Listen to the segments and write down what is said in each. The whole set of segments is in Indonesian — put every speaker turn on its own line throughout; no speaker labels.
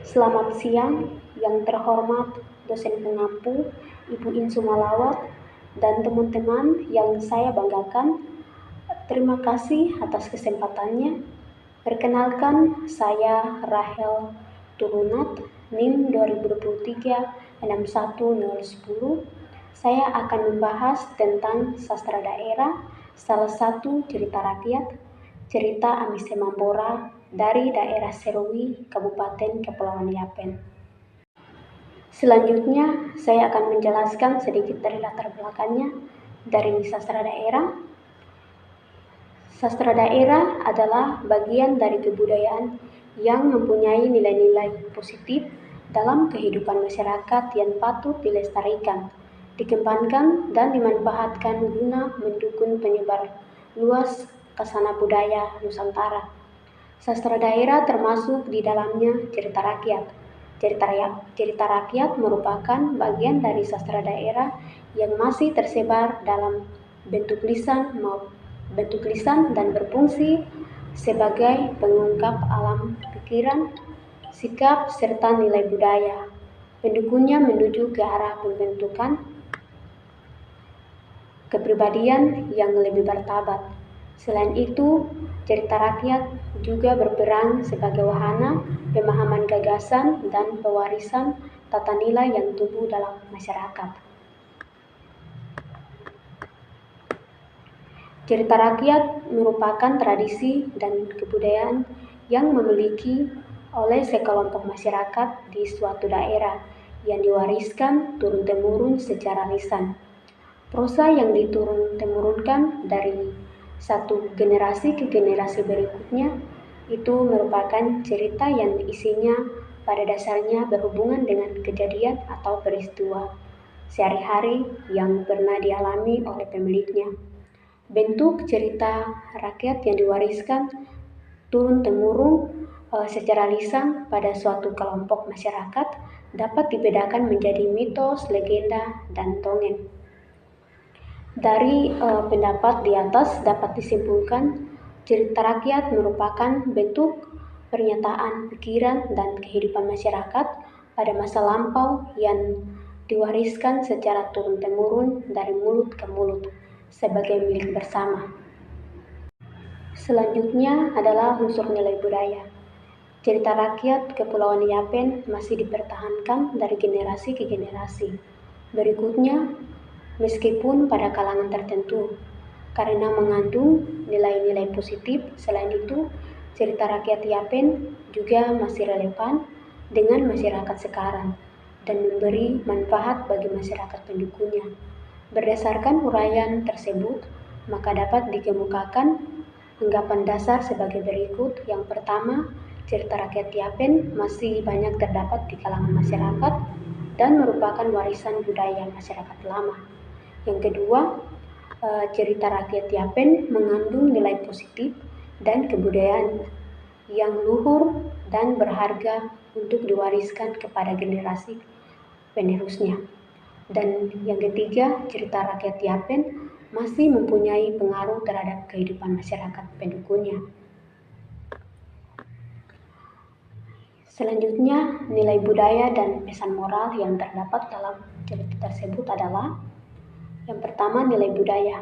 Selamat siang, yang terhormat dosen pengampu, Ibu Insu Malawat, dan teman-teman yang saya banggakan. Terima kasih atas kesempatannya. Perkenalkan, saya Rahel Turunat, NIM 2023-61010. Saya akan membahas tentang sastra daerah, salah satu cerita rakyat, cerita Amise Mambora dari daerah Serowi, Kabupaten Kepulauan Yapen. Selanjutnya, saya akan menjelaskan sedikit dari latar belakangnya dari sastra daerah. Sastra daerah adalah bagian dari kebudayaan yang mempunyai nilai-nilai positif dalam kehidupan masyarakat yang patut dilestarikan, dikembangkan, dan dimanfaatkan guna mendukung penyebar luas khazanah budaya Nusantara. Sastra daerah termasuk di dalamnya cerita rakyat. Cerita rakyat merupakan bagian dari sastra daerah yang masih tersebar dalam bentuk lisan dan berfungsi sebagai pengungkap alam pikiran, sikap, serta nilai budaya. Pendukungnya menuju ke arah pembentukan kepribadian yang lebih martabat. Selain itu, cerita rakyat juga berperan sebagai wahana pemahaman gagasan dan pewarisan tata nilai yang tumbuh dalam masyarakat. Cerita rakyat merupakan tradisi dan kebudayaan yang memiliki oleh sekelompok masyarakat di suatu daerah yang diwariskan turun-temurun secara lisan. Prosa yang diturun-temurunkan dari satu generasi ke generasi berikutnya itu merupakan cerita yang isinya pada dasarnya berhubungan dengan kejadian atau peristiwa sehari-hari yang pernah dialami oleh pemiliknya. Bentuk cerita rakyat yang diwariskan turun-temurun secara lisan pada suatu kelompok masyarakat dapat dibedakan menjadi mitos, legenda, dan dongeng. Dari pendapat di atas dapat disimpulkan cerita rakyat merupakan bentuk pernyataan pikiran dan kehidupan masyarakat pada masa lampau yang diwariskan secara turun-temurun dari mulut ke mulut sebagai milik bersama. Selanjutnya adalah unsur nilai budaya. Cerita rakyat Kepulauan Yapen masih dipertahankan dari generasi ke generasi berikutnya, meskipun pada kalangan tertentu, karena mengandung nilai-nilai positif. Selain itu, cerita rakyat Yapen juga masih relevan dengan masyarakat sekarang dan memberi manfaat bagi masyarakat pendukungnya. Berdasarkan uraian tersebut, maka dapat dikemukakan anggapan dasar sebagai berikut. Yang pertama, cerita rakyat Yapen masih banyak terdapat di kalangan masyarakat dan merupakan warisan budaya masyarakat lama. Yang kedua, cerita rakyat Yapen mengandung nilai positif dan kebudayaan yang luhur dan berharga untuk diwariskan kepada generasi penerusnya. Dan yang ketiga, cerita rakyat Yapen masih mempunyai pengaruh terhadap kehidupan masyarakat pendukungnya. Selanjutnya, nilai budaya dan pesan moral yang terdapat dalam cerita tersebut adalah: yang pertama, nilai budaya,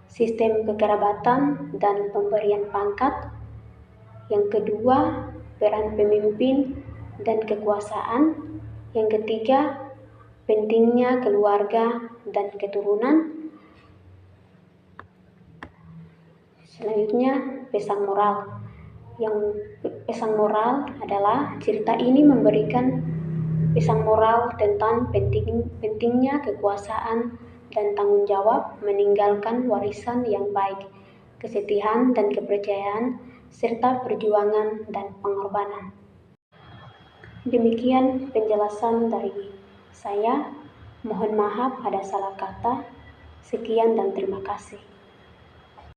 sistem kekerabatan dan pemberian pangkat. Yang kedua, peran pemimpin dan kekuasaan. Yang ketiga, pentingnya keluarga dan keturunan. Selanjutnya, pesan moral. Yang pesan moral adalah cerita ini memberikan pesan moral tentang pentingnya kekuasaan dan tanggung jawab meninggalkan warisan yang baik, kesetiaan dan kepercayaan, serta perjuangan dan pengorbanan. Demikian penjelasan dari saya. Mohon maaf ada salah kata. Sekian dan terima kasih.